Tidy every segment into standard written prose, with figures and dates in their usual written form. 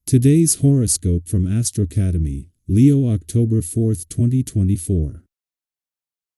Today's horoscope from AstroCademy, Leo October 4th, 2024.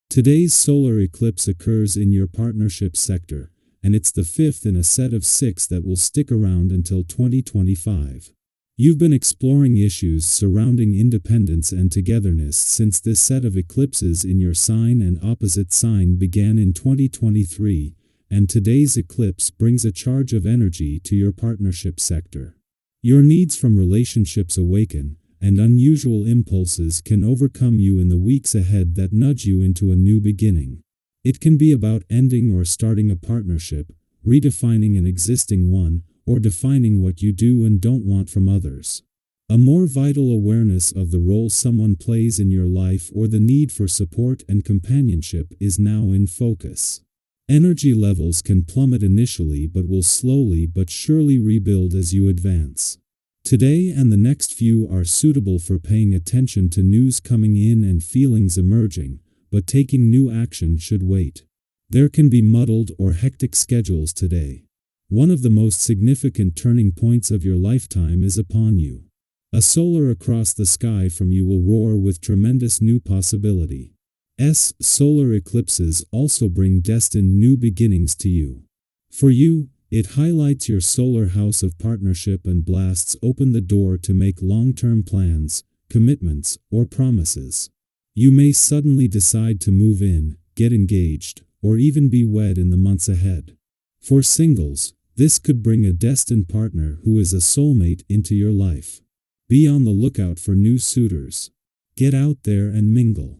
Today's solar eclipse occurs in your partnership sector, and it's the fifth in a set of 6 that will stick around until 2025. You've been exploring issues surrounding independence and togetherness since this set of eclipses in your sign and opposite sign began in 2023, and today's eclipse brings a charge of energy to your partnership sector. Your needs from relationships awaken, and unusual impulses can overcome you in the weeks ahead that nudge you into a new beginning. It can be about ending or starting a partnership, redefining an existing one, or defining what you do and don't want from others. A more vital awareness of the role someone plays in your life or the need for support and companionship is now in focus. Energy levels can plummet initially but will slowly but surely rebuild as you advance. Today and the next few are suitable for paying attention to news coming in and feelings emerging, but taking new action should wait. There can be muddled or hectic schedules today. One of the most significant turning points of your lifetime is upon you. A solar across the sky from you will roar with tremendous new possibility. Solar eclipses also bring destined new beginnings to you. For you, it highlights your solar house of partnership and blasts open the door to make long-term plans, commitments, or promises. You may suddenly decide to move in, get engaged, or even be wed in the months ahead. For singles, this could bring a destined partner who is a soulmate into your life. Be on the lookout for new suitors. Get out there and mingle.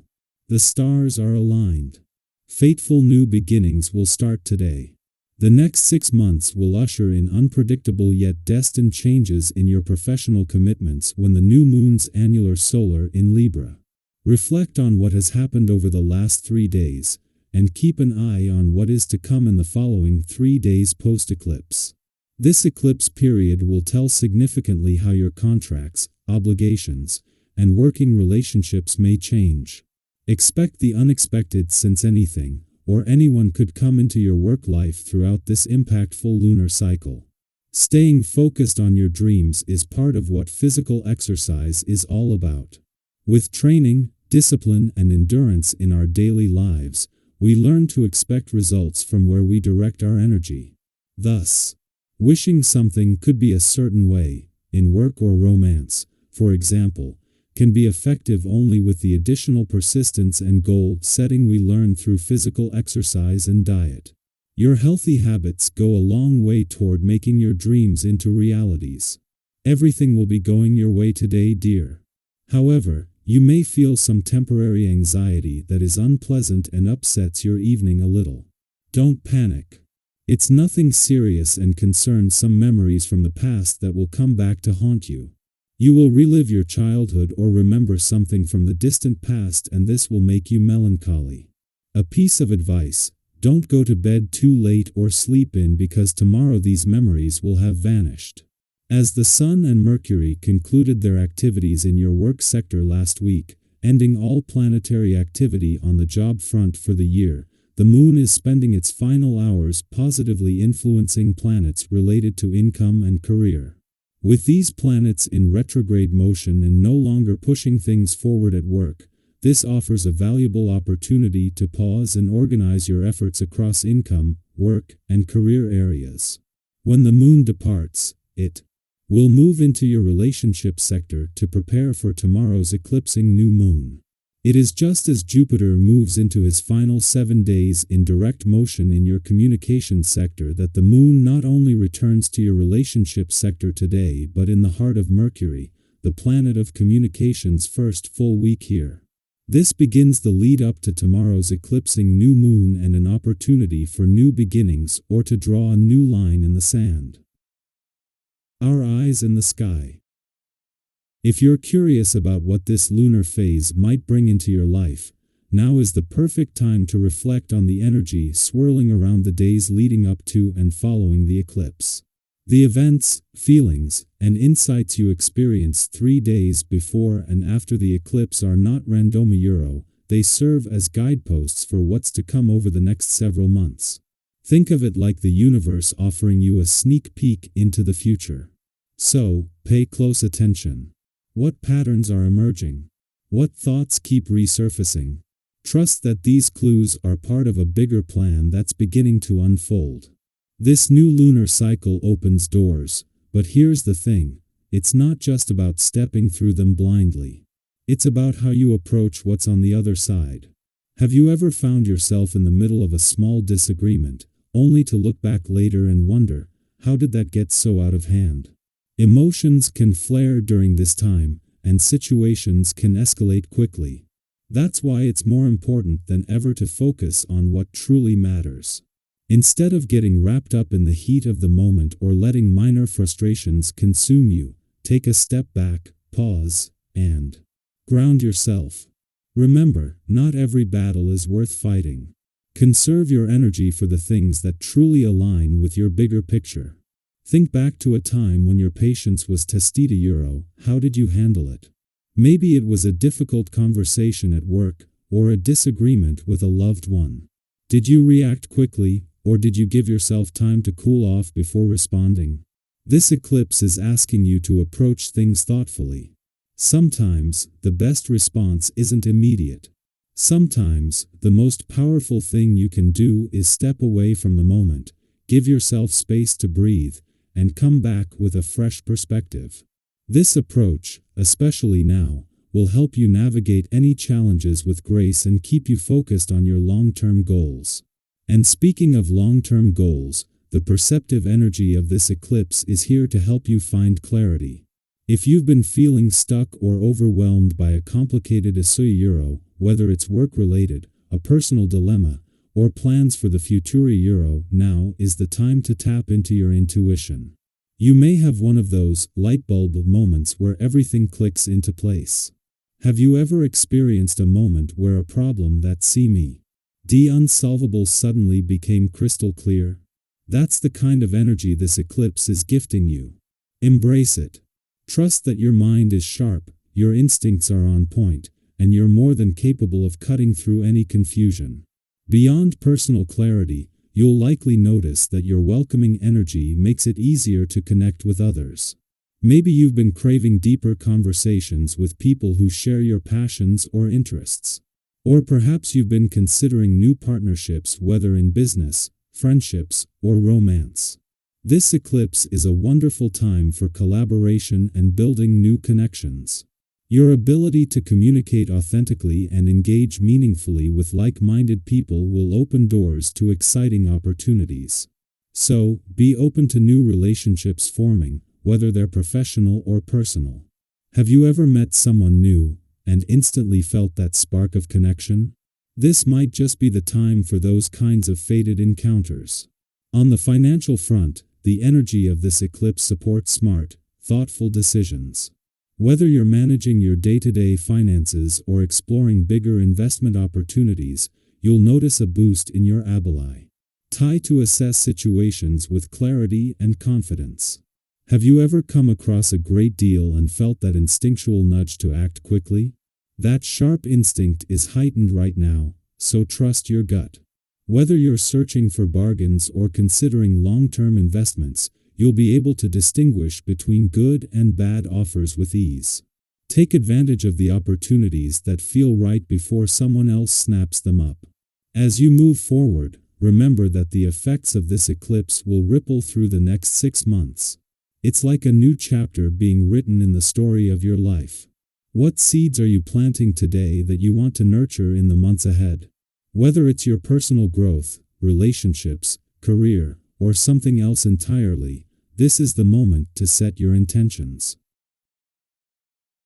The stars are aligned. Fateful new beginnings will start today. The next 6 months will usher in unpredictable yet destined changes in your professional commitments when the new moon's annular solar in Libra. Reflect on what has happened over the last 3 days, and keep an eye on what is to come in the following 3 days post-eclipse. This eclipse period will tell significantly how your contracts, obligations, and working relationships may change. Expect the unexpected since anything, or anyone could come into your work life throughout this impactful lunar cycle. Staying focused on your dreams is part of what physical exercise is all about. With training, discipline, and endurance in our daily lives, we learn to expect results from where we direct our energy. Thus, wishing something could be a certain way, in work or romance, for example, can be effective only with the additional persistence and goal setting we learn through physical exercise and diet. Your healthy habits go a long way toward making your dreams into realities. Everything will be going your way today, dear. However, you may feel some temporary anxiety that is unpleasant and upsets your evening a little. Don't panic. It's nothing serious and concerns some memories from the past that will come back to haunt you. You will relive your childhood or remember something from the distant past, and this will make you melancholy. A piece of advice: don't go to bed too late or sleep in, because tomorrow these memories will have vanished. As the Sun and Mercury concluded their activities in your work sector last week, ending all planetary activity on the job front for the year, the Moon is spending its final hours positively influencing planets related to income and career. With these planets in retrograde motion and no longer pushing things forward at work, this offers a valuable opportunity to pause and organize your efforts across income, work, and career areas. When the Moon departs, it will move into your relationship sector to prepare for tomorrow's eclipsing new moon. It is just as Jupiter moves into his final 7 days in direct motion in your communication sector that the Moon not only returns to your relationship sector today, but in the heart of Mercury, the planet of communication's first full week here. This begins the lead up to tomorrow's eclipsing new moon and an opportunity for new beginnings or to draw a new line in the sand. Our eyes in the sky. If you're curious about what this lunar phase might bring into your life, now is the perfect time to reflect on the energy swirling around the days leading up to and following the eclipse. The events, feelings, and insights you experience 3 days before and after the eclipse are not random. They serve as guideposts for what's to come over the next several months. Think of it like the universe offering you a sneak peek into the future. So, pay close attention. What patterns are emerging? What thoughts keep resurfacing? Trust that these clues are part of a bigger plan that's beginning to unfold. This new lunar cycle opens doors, but here's the thing, it's not just about stepping through them blindly. It's about how you approach what's on the other side. Have you ever found yourself in the middle of a small disagreement, only to look back later and wonder, how did that get so out of hand? Emotions can flare during this time, and situations can escalate quickly. That's why it's more important than ever to focus on what truly matters. Instead of getting wrapped up in the heat of the moment or letting minor frustrations consume you, take a step back, pause, and ground yourself. Remember, not every battle is worth fighting. Conserve your energy for the things that truly align with your bigger picture. Think back to a time when your patience was tested. How did you handle it? Maybe it was a difficult conversation at work, or a disagreement with a loved one. Did you react quickly, or did you give yourself time to cool off before responding? This eclipse is asking you to approach things thoughtfully. Sometimes, the best response isn't immediate. Sometimes, the most powerful thing you can do is step away from the moment, give yourself space to breathe, and come back with a fresh perspective. This approach, especially now, will help you navigate any challenges with grace and keep you focused on your long-term goals. And speaking of long-term goals, the perceptive energy of this eclipse is here to help you find clarity. If you've been feeling stuck or overwhelmed by a complicated issue, whether it's work-related, a personal dilemma, or plans for the future, now is the time to tap into your intuition. You may have one of those light bulb moments where everything clicks into place. Have you ever experienced a moment where a problem that seemed unsolvable suddenly became crystal clear? That's the kind of energy this eclipse is gifting you. Embrace it. Trust that your mind is sharp, your instincts are on point, and you're more than capable of cutting through any confusion. Beyond personal clarity, you'll likely notice that your welcoming energy makes it easier to connect with others. Maybe you've been craving deeper conversations with people who share your passions or interests. Or perhaps you've been considering new partnerships, whether in business, friendships, or romance. This eclipse is a wonderful time for collaboration and building new connections. Your ability to communicate authentically and engage meaningfully with like-minded people will open doors to exciting opportunities. So, be open to new relationships forming, whether they're professional or personal. Have you ever met someone new and instantly felt that spark of connection? This might just be the time for those kinds of fated encounters. On the financial front, the energy of this eclipse supports smart, thoughtful decisions. Whether you're managing your day-to-day finances or exploring bigger investment opportunities, you'll notice a boost in your ability to assess situations with clarity and confidence. Have you ever come across a great deal and felt that instinctual nudge to act quickly? That sharp instinct is heightened right now, so trust your gut. Whether you're searching for bargains or considering long-term investments, you'll be able to distinguish between good and bad offers with ease. Take advantage of the opportunities that feel right before someone else snaps them up. As you move forward, remember that the effects of this eclipse will ripple through the next 6 months. It's like a new chapter being written in the story of your life. What seeds are you planting today that you want to nurture in the months ahead? Whether it's your personal growth, relationships, career, or something else entirely, this is the moment to set your intentions.